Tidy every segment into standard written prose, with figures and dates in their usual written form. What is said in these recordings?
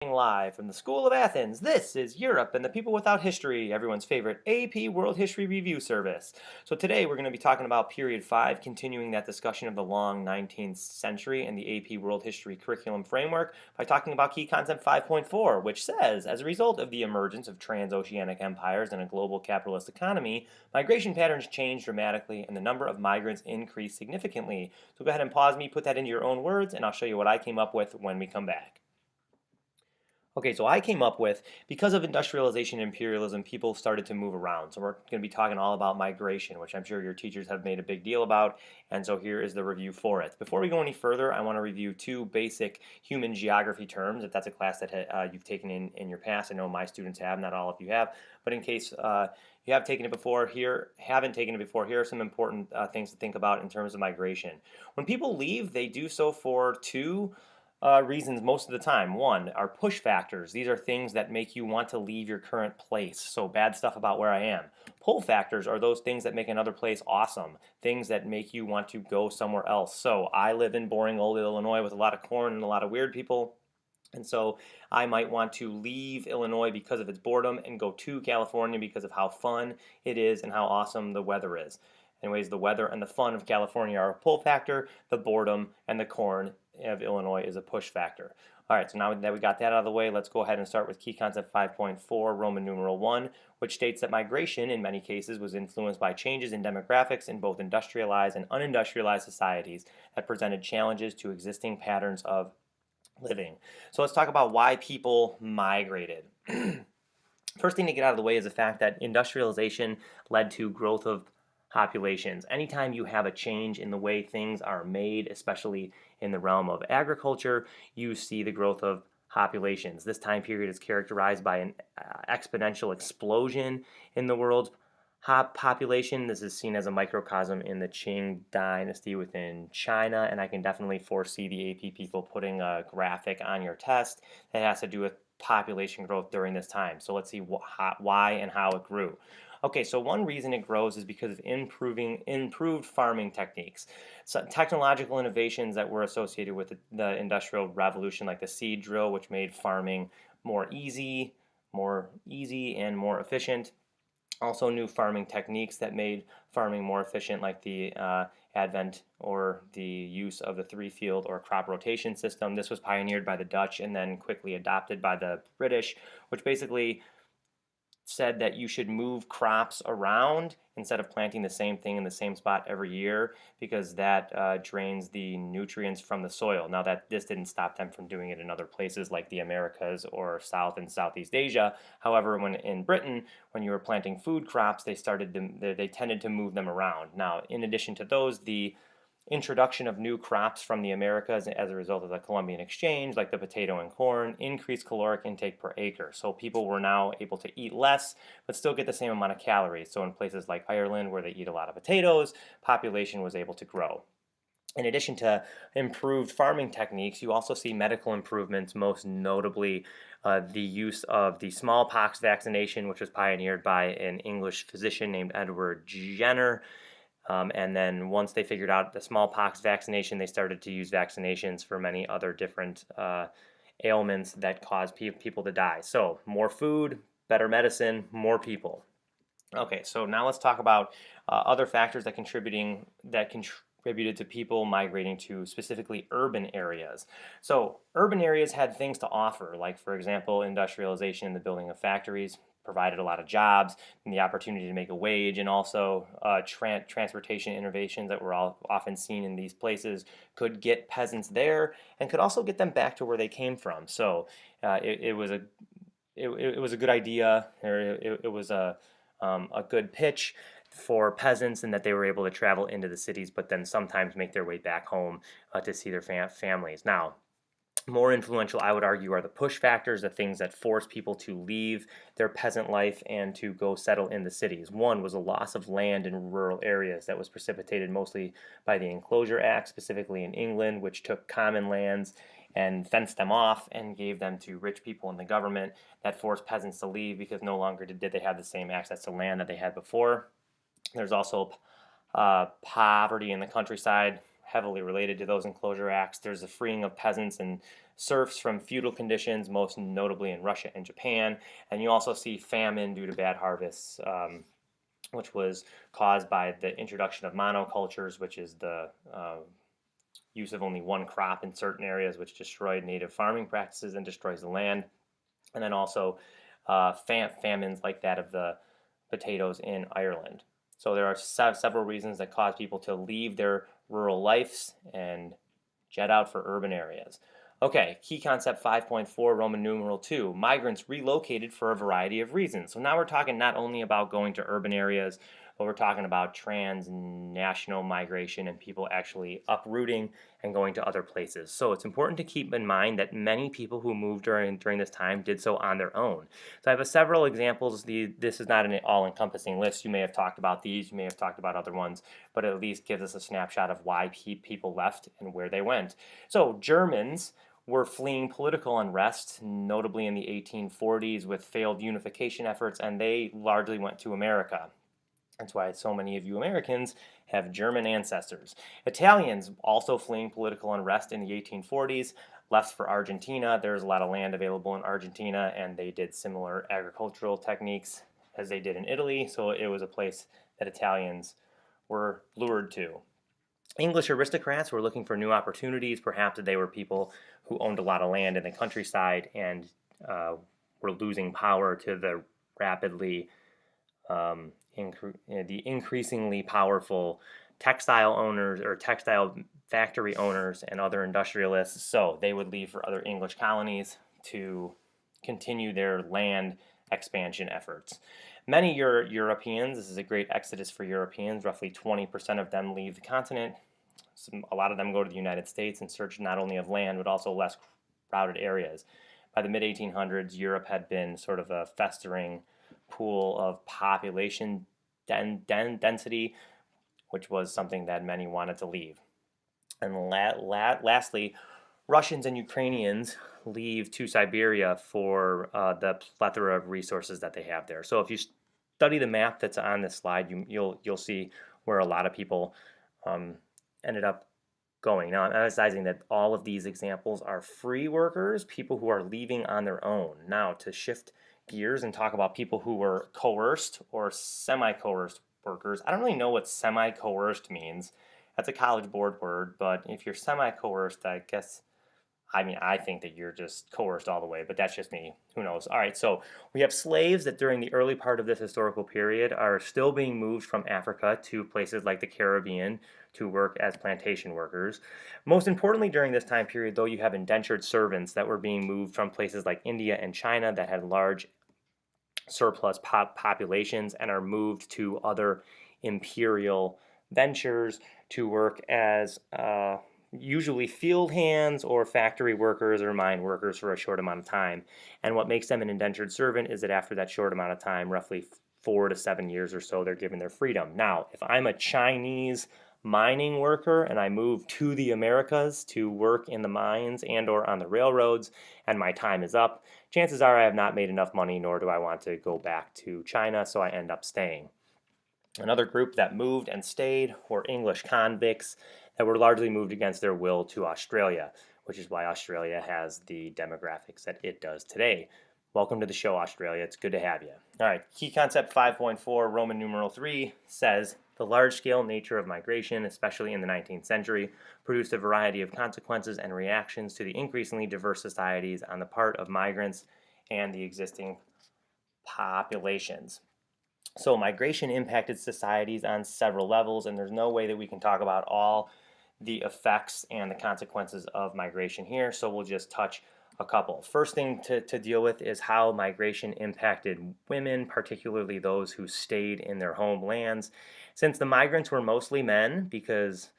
Live from the School of Athens. This is Europe and the People Without History, everyone's favorite AP World History Review service. So today we're going to be talking about Period 5, continuing that discussion of the long 19th century and the AP World History Curriculum Framework by talking about Key Concept 5.4, which says, as a result of the emergence of transoceanic empires and a global capitalist economy, migration patterns changed dramatically and the number of migrants increased significantly. So go ahead and pause me, put that into your own words, and I'll show you what I came up with when we come back. Okay, so I came up with, because of industrialization and imperialism, people started to move around. So we're going to be talking all about migration, which I'm sure your teachers have made a big deal about. And so here is the review for it. Before we go any further, I want to review two basic human geography terms, if that's a class that you've taken in your past. I know my students have, not all of you have. But in case you have taken it before, haven't taken it before, here are some important things to think about in terms of migration. When people leave, they do so for two reasons most of the time. One are push factors. These are things that make you want to leave your current place. So bad stuff about where I am. Pull factors are those things that make another place awesome. Things that make you want to go somewhere else. So I live in boring old Illinois with a lot of corn and a lot of weird people. And so I might want to leave Illinois because of its boredom and go to California because of how fun it is and how awesome the weather is. Anyways, the weather and the fun of California are a pull factor. The boredom and the corn of Illinois is a push factor. All right, so now that we got that out of the way, let's go ahead and start with Key Concept 5.4, Roman numeral 1, which states that migration, in many cases, was influenced by changes in demographics in both industrialized and unindustrialized societies that presented challenges to existing patterns of living. So let's talk about why people migrated. First thing to get out of the way is the fact that industrialization led to growth of populations. Anytime you have a change in the way things are made, especially in the realm of agriculture, you see the growth of populations. This time period is characterized by an exponential explosion in the world's population. This is seen as a microcosm in the Qing dynasty within China, and I can definitely foresee the AP people putting a graphic on your test that has to do with population growth during this time. So let's see why and how it grew. Okay, so one reason it grows is because of improved farming techniques. So technological innovations that were associated with the Industrial Revolution, like the seed drill, which made farming more easy and more efficient. Also new farming techniques that made farming more efficient, like the advent or the use of the three-field or crop rotation system. This was pioneered by the Dutch and then quickly adopted by the British, which basically said that you should move crops around instead of planting the same thing in the same spot every year, because that drains the nutrients from the soil. Now, this didn't stop them from doing it in other places like the Americas or South and Southeast Asia. However, when in Britain, when you were planting food crops, they tended to move them around. Now, in addition to those, the introduction of new crops from the Americas as a result of the Columbian Exchange, like the potato and corn, increased caloric intake per acre. So people were now able to eat less, but still get the same amount of calories. So in places like Ireland, where they eat a lot of potatoes, population was able to grow. In addition to improved farming techniques, you also see medical improvements, most notably the use of the smallpox vaccination, which was pioneered by an English physician named Edward Jenner. And then once they figured out the smallpox vaccination, they started to use vaccinations for many other different ailments that cause people to die. So more food, better medicine, more people. Okay, so now let's talk about other factors that contributed to people migrating to specifically urban areas. So urban areas had things to offer, like, for example, industrialization and the building of factories provided a lot of jobs and the opportunity to make a wage, and also transportation innovations that were often seen in these places could get peasants there and could also get them back to where they came from. So it was a good idea, or it was a good pitch for peasants, and that they were able to travel into the cities, but then sometimes make their way back home to see their families. Now, more influential, I would argue, are the push factors, the things that force people to leave their peasant life and to go settle in the cities. One was a loss of land in rural areas that was precipitated mostly by the Enclosure Act, specifically in England, which took common lands and fenced them off and gave them to rich people in the government. That forced peasants to leave because no longer did they have the same access to land that they had before. There's also poverty in the countryside, heavily related to those enclosure acts. There's a freeing of peasants and serfs from feudal conditions, most notably in Russia and Japan. And you also see famine due to bad harvests, which was caused by the introduction of monocultures, which is the use of only one crop in certain areas, which destroyed native farming practices and destroys the land. And then also famines like that of the potatoes in Ireland. So there are several reasons that cause people to leave their rural lives and jet out for urban areas. Okay, key concept 5.4, Roman numeral 2. Migrants relocated for a variety of reasons. So now we're talking not only about going to urban areas, but we're talking about transnational migration and people actually uprooting and going to other places. So it's important to keep in mind that many people who moved during this time did so on their own. So I have several examples. This is not an all-encompassing list. You may have talked about these, you may have talked about other ones, but it at least gives us a snapshot of why people left and where they went. So Germans were fleeing political unrest, notably in the 1840s with failed unification efforts, and they largely went to America. That's why so many of you Americans have German ancestors. Italians also fleeing political unrest in the 1840s, left for Argentina. There's a lot of land available in Argentina, and they did similar agricultural techniques as they did in Italy, so it was a place that Italians were lured to. English aristocrats were looking for new opportunities. Perhaps they were people who owned a lot of land in the countryside and were losing power to the rapidly the increasingly powerful textile owners or textile factory owners and other industrialists. So they would leave for other English colonies to continue their land expansion efforts. Many Europeans, this is a great exodus for Europeans, roughly 20% of them leave the continent. A lot of them go to the United States in search not only of land, but also less crowded areas. By the mid-1800s, Europe had been sort of a festering pool of population density, which was something that many wanted to leave. And lastly, Russians and Ukrainians leave to Siberia for the plethora of resources that they have there. So if you study the map that's on this slide, you'll see where a lot of people ended up going. Now, I'm emphasizing that all of these examples are free workers, people who are leaving on their own. Now, to shift gears and talk about people who were coerced or semi-coerced workers. I don't really know what semi-coerced means. That's a College Board word, but if you're semi-coerced, I think that you're just coerced all the way, but that's just me. Who knows? All right, so we have slaves that during the early part of this historical period are still being moved from Africa to places like the Caribbean to work as plantation workers. Most importantly, during this time period, though, you have indentured servants that were being moved from places like India and China that had large surplus populations and are moved to other imperial ventures to work as usually field hands or factory workers or mine workers for a short amount of time. And what makes them an indentured servant is that after that short amount of time, roughly 4 to 7 years or so, they're given their freedom. Now, if I'm a Chinese mining worker and I move to the Americas to work in the mines and or on the railroads and my time is up, chances are I have not made enough money, nor do I want to go back to China, so I end up staying. Another group that moved and stayed were English convicts that were largely moved against their will to Australia, which is why Australia has the demographics that it does today. Welcome to the show, Australia. It's good to have you. All right, key concept 5.4, Roman numeral 3, says the large-scale nature of migration, especially in the 19th century, produced a variety of consequences and reactions to the increasingly diverse societies on the part of migrants and the existing populations. So migration impacted societies on several levels, and there's no way that we can talk about all the effects and the consequences of migration here, so we'll just touch a couple. First thing to deal with is how migration impacted women, particularly those who stayed in their homelands. Since the migrants were mostly men, because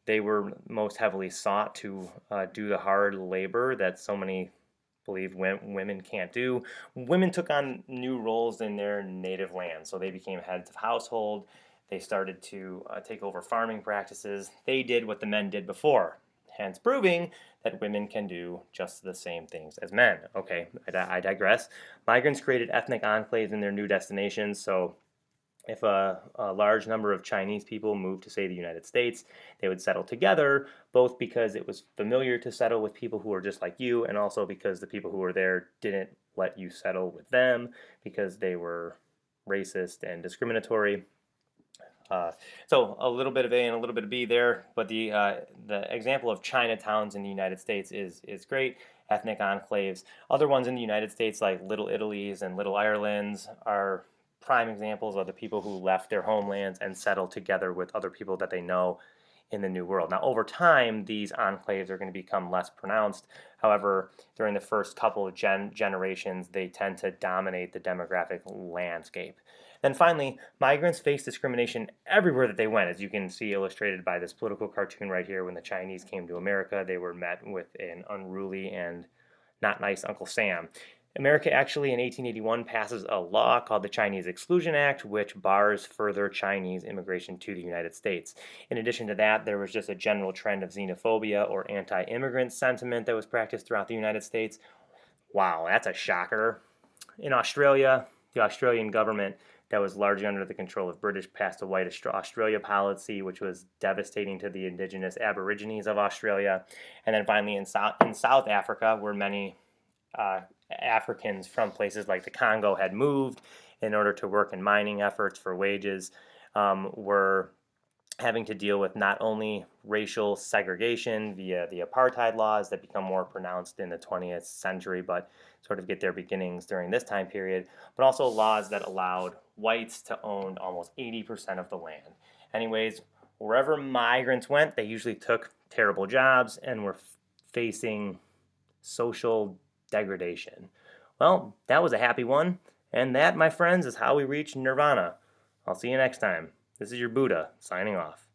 they were most heavily sought to do the hard labor that so many believe women can't do, women took on new roles in their native land. So they became heads of household. They started to take over farming practices. They did what the men did before, hence proving that women can do just the same things as men. Okay, I digress. Migrants created ethnic enclaves in their new destinations, so If a large number of Chinese people moved to, say, the United States, they would settle together, both because it was familiar to settle with people who were just like you, and also because the people who were there didn't let you settle with them because they were racist and discriminatory. Uh, so a little bit of A and a little bit of B there, but the example of Chinatowns in the United States is great. Ethnic enclaves. Other ones in the United States, like Little Italies and Little Irelands, are prime examples of the people who left their homelands and settled together with other people that they know in the New World. Now, over time, these enclaves are going to become less pronounced. However, during the first couple of generations, they tend to dominate the demographic landscape. Then finally, migrants face discrimination everywhere that they went, as you can see illustrated by this political cartoon right here. When the Chinese came to America, they were met with an unruly and not nice Uncle Sam. America actually in 1881 passes a law called the Chinese Exclusion Act, which bars further Chinese immigration to the United States. In addition to that, there was just a general trend of xenophobia or anti immigrant sentiment that was practiced throughout the United States. Wow, that's a shocker. In Australia, the Australian government that was largely under the control of British passed a White Australia policy, which was devastating to the indigenous Aborigines of Australia. And then finally, in South Africa, where many uh, Africans from places like the Congo had moved in order to work in mining efforts for wages, were having to deal with not only racial segregation via the apartheid laws that become more pronounced in the 20th century, but sort of get their beginnings during this time period, but also laws that allowed whites to own almost 80% of the land. Anyways, wherever migrants went, they usually took terrible jobs and were facing social degradation. Well, that was a happy one, and that, my friends, is how we reach nirvana. I'll see you next time. This is your Buddha, signing off.